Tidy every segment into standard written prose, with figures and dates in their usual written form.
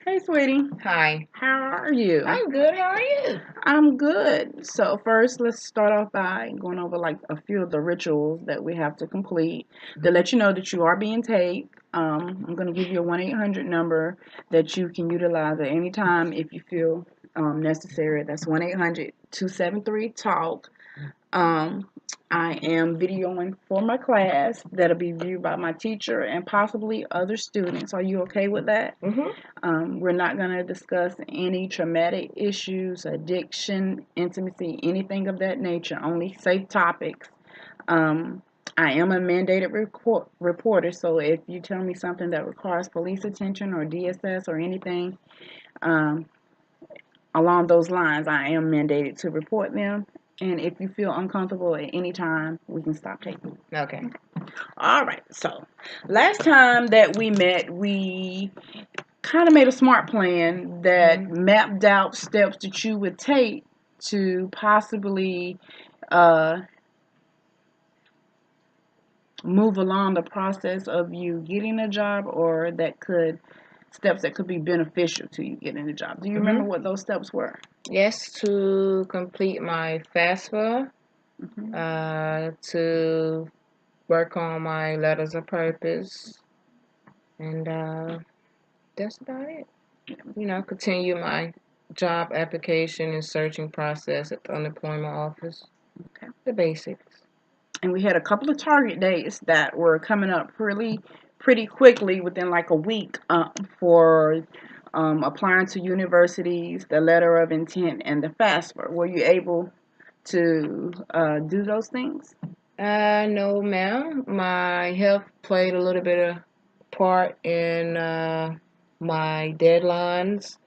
Hey, sweetie. Hi. How are you? I'm good. How are you? I'm good. So first, let's start off by going over like a few of the rituals that we have to complete to let you know that you are being taped. I'm going to give you a 1-800 number that you can utilize at any time if you feel necessary. That's 1-800-273-TALK. Um, I am videoing for my class that'll be viewed by my teacher and possibly other students. Are you okay with that? We're not going to discuss any traumatic issues, addiction, intimacy, anything of that nature, only safe topics. Um, I am a mandated reporter, so if you tell me something that requires police attention or DSS or anything um, along those lines, I am mandated to report them. And if you feel uncomfortable at any time, we can stop taking. Okay. All right. So last time that we met, we kind of made a smart plan that mapped out steps that you would take to possibly uh, move along the process of you getting a job, or that could steps that could be beneficial to you getting a job. Do you remember what those steps were? Yes, to complete my FAFSA, to work on my letters of purpose, and that's about it. Continue my job application and searching process at the unemployment office. Okay. The basics. And we had a couple of target dates that were coming up pretty quickly within like a week for applying to universities, the letter of intent, and the FAFSA. Were you able to do those things? No, ma'am. My health played a little bit of part in my deadlines.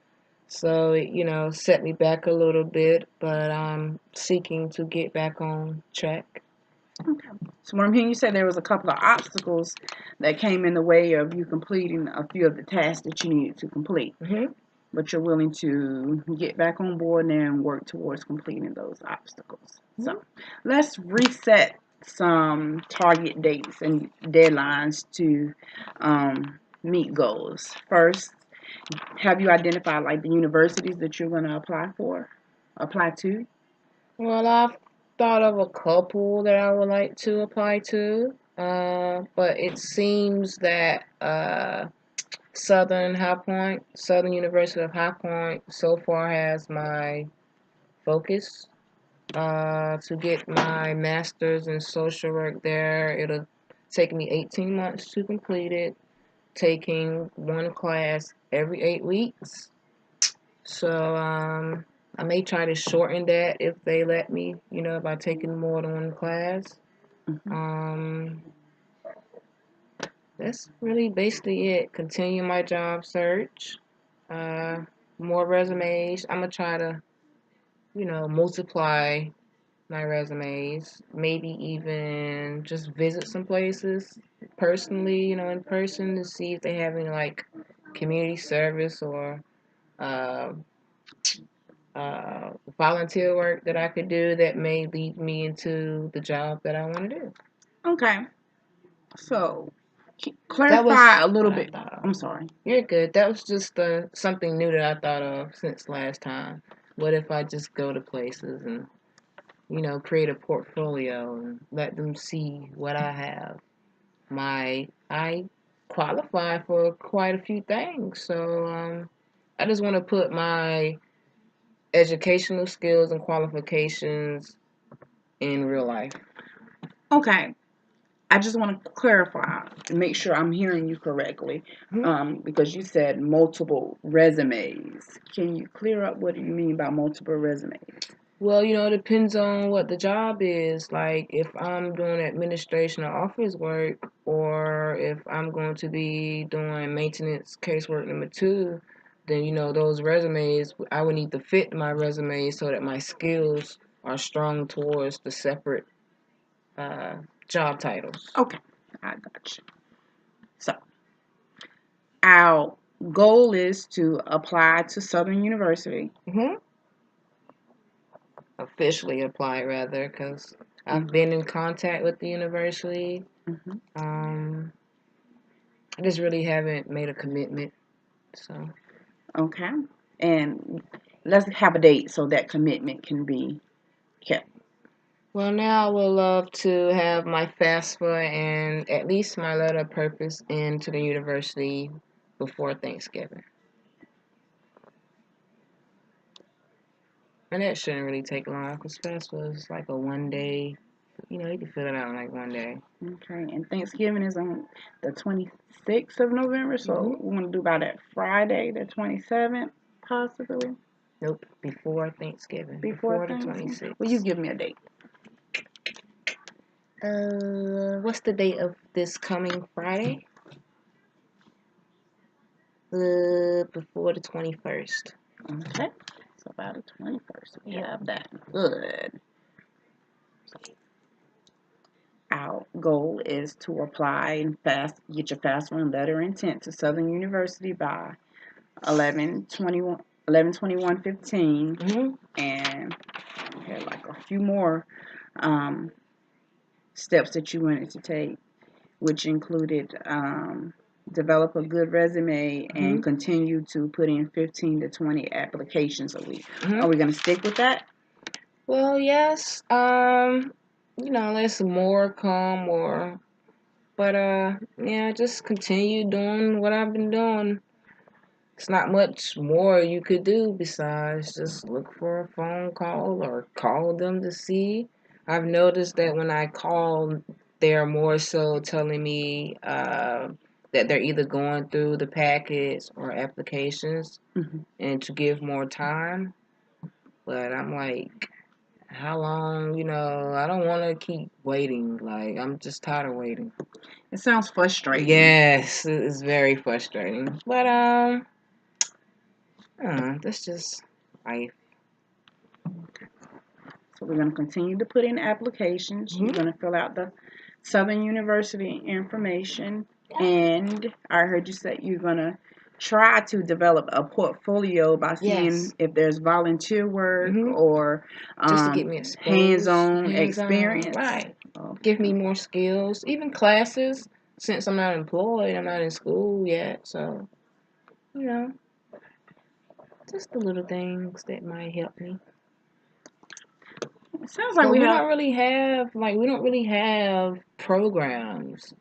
So it set me back a little bit, but I'm seeking to get back on track. Okay. So what I'm hearing you say, there was a couple of obstacles that came in the way of you completing a few of the tasks that you needed to complete. But you're willing to get back on board now and work towards completing those obstacles. So let's reset some target dates and deadlines to meet goals. First, have you identified like the universities that you're going to apply to? Well, I've thought of a couple that I would like to apply to, but it seems that Southern University of High Point, so far has my focus. To get my master's in social work there, it'll take me 18 months to complete it, taking one class every 8 weeks. So I may try to shorten that if they let me, by taking more than one class. Um, that's really basically it. Continue my job search. Uh, More resumes. I'm gonna try to, multiply my resumes. Maybe even just visit some places personally, in person to see if they have any like community service or uh, volunteer work that I could do that may lead me into the job that I want to do. Okay. So That clarify was a little what I bit. thought of. I'm sorry. You're good. That was just something new that I thought of since last time. What if I just go to places and, create a portfolio and let them see what I have? I qualify for quite a few things, so I just want to put my educational skills and qualifications in real life. Okay. I just want to clarify to make sure I'm hearing you correctly, because you said multiple resumes. Can you clear up what do you mean by multiple resumes? Well, it depends on what the job is. Like if I'm doing administration or office work, or if I'm going to be doing maintenance casework number two, then those resumes I would need to fit my resume so that my skills are strong towards the separate uh, job titles. Okay, I got you. So our goal is to apply to Southern University. Officially apply rather, because I've been in contact with the university. I just really haven't made a commitment. So Okay. And let's have a date so that commitment can be kept. Well, now I would love to have my FAFSA and at least my letter of purpose into the university before Thanksgiving. And that shouldn't really take long because FAFSA is like a 1 day. You know, you can fill it out in like 1 day. Okay. And Thanksgiving is on the 26th of November, so we want to do about that Friday, the 27th, possibly. Nope, before Thanksgiving. Before the 26th. Well, you give me a date. What's the date of this coming Friday? Before the 21st. Okay. So about the 21st, we have that. Good. Our goal is to apply and get your FAFSA letter of intent to Southern University by 11/21/15, and we had like a few more steps that you wanted to take, which included develop a good resume and continue to put in 15 to 20 applications a week. Are we going to stick with that? Well, yes. You know, let's more come or, but yeah, just continue doing what I've been doing. It's not much more you could do besides just look for a phone call or call them to see. I've noticed that when I call, they're more so telling me that they're either going through the packets or applications and to give more time. But I'm like, how long? You know, I don't want to keep waiting. Like, I'm just tired of waiting. It sounds frustrating. Yes, it's very frustrating. But that's just life. So we're going to continue to put in applications. You're going to fill out the Southern University information, and I heard you say you're going to try to develop a portfolio by seeing if there's volunteer work or just to get me hands-on experience. Right. Give me more skills, even classes. Since I'm not employed, I'm not in school yet, so you know, just the little things that might help me. It sounds like we don't really have programs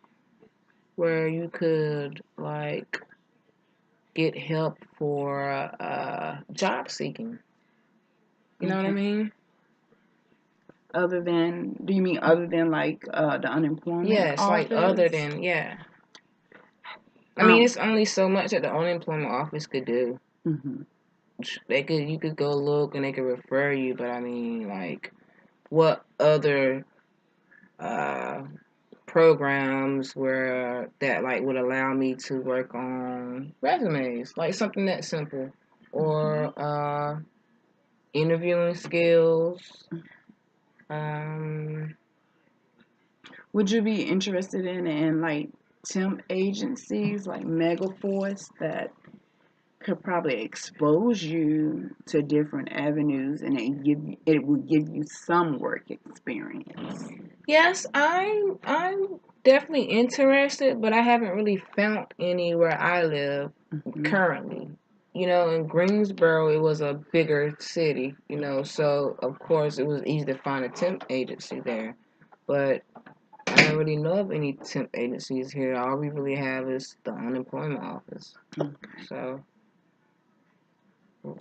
where you could like get help for job seeking. You know what I mean? Do you mean other than like the unemployment Yes, office? like other than, yeah. I mean, it's only so much that the unemployment office could do. You could go look and they could refer you, but I mean, like, what other programs that like would allow me to work on resumes, like something that simple, or interviewing skills. Would you be interested in like temp agencies like Megaforce that could probably expose you to different avenues and it would give you some work experience? Yes, I'm definitely interested, but I haven't really found any where I live currently. You know, in Greensboro, it was a bigger city, you know, so of course it was easy to find a temp agency there. But I don't really know of any temp agencies here. All we really have is the unemployment office. So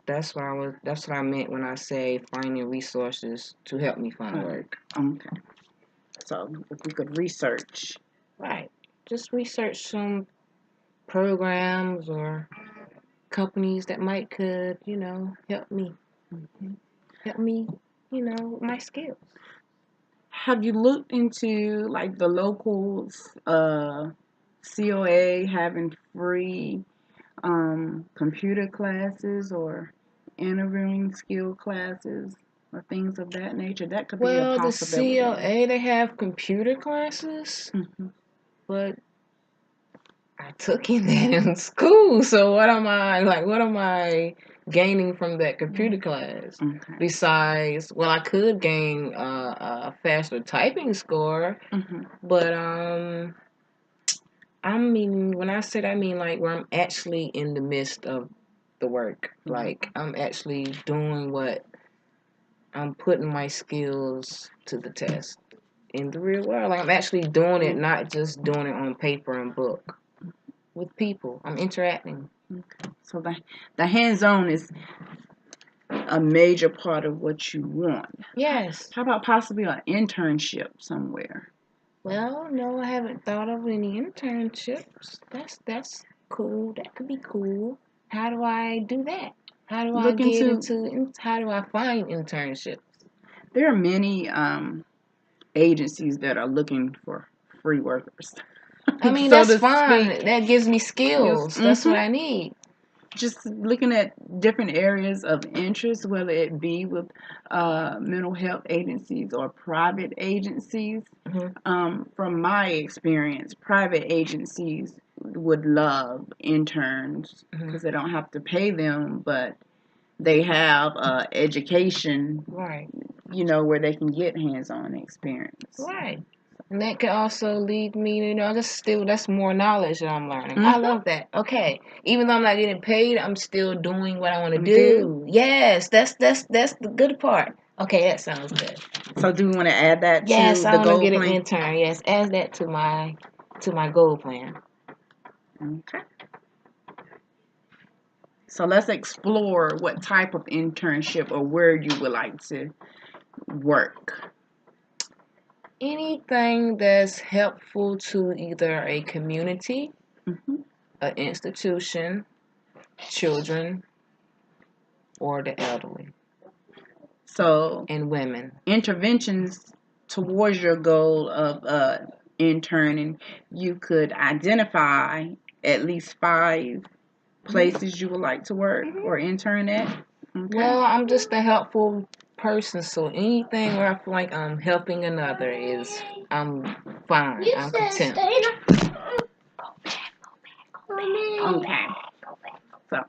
that's what I meant when I say finding resources to help me find work. Okay. So if we could research. Right. Just research some programs or companies that could, you know, help me. Help me, you know, with my skills. Have you looked into like the local COA having free computer classes or interviewing skill classes or things of that nature? That could be a possibility. Well, the COA, they have computer classes, but I took that in school. So what am I gaining from that computer class? Besides, well, I could gain a faster typing score, but I mean, when I said I mean like where I'm actually in the midst of the work. Like, I'm actually doing what I'm putting my skills to the test in the real world. Like, I'm actually doing it, not just doing it on paper and book. With people, I'm interacting. Okay. So the hands-on is a major part of what you want. Yes. How about possibly an internship somewhere? Well, no, I haven't thought of any internships. That's cool. That could be cool. How do I do that? How do I get into? How do I find internships? There are many agencies that are looking for free workers. I mean, that's fine. That gives me skills. That's what I need. Just looking at different areas of interest, whether it be with mental health agencies or private agencies. From my experience, private agencies would love interns because they don't have to pay them, but they have education, right? You know, where they can get hands-on experience, right? And that could also lead me, you know, that's more knowledge that I'm learning. I love that. Okay, even though I'm not getting paid, I'm still doing what I want to do. Yes, that's the good part. Okay, that sounds good. So do you want to add that to the goal plan? Yes, I want to get an intern. Yes, add that to my goal plan. Okay. So let's explore what type of internship or where you would like to work. Anything that's helpful to either a community, an institution, children, or the elderly. So, and women. Interventions towards your goal of interning, you could identify at least 5 places you would like to work or intern at. Okay. Well, I'm just a helpful person, so anything where I feel like I'm helping another I'm fine. I'm content. Okay. So,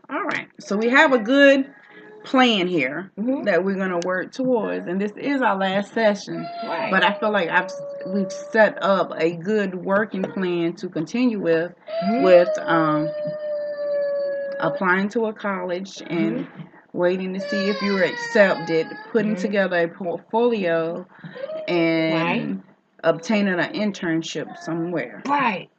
all right. So we have a good plan here that we're going to work towards, and this is our last session. Right. But I feel like we've set up a good working plan to continue with applying to a college and waiting to see if you were accepted, putting together a portfolio, and obtaining an internship somewhere. Right.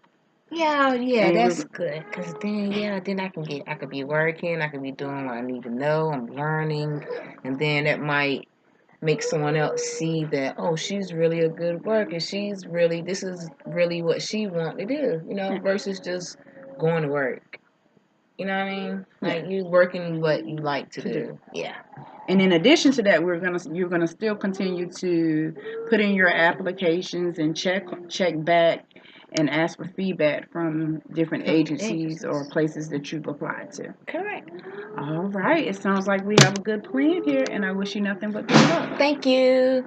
Yeah, that's good. Cause then I could be working, I could be doing what I need to know. I'm learning, and then that might make someone else see that, oh, she's really a good worker. This is really what she wants to do, you know, versus just going to work. You know what I mean? Like you working what you like to do. Yeah. And in addition to that, you're gonna still continue to put in your applications and check back and ask for feedback from different agencies or places that you've applied to. Correct. All right. It sounds like we have a good plan here, and I wish you nothing but good luck. Thank you.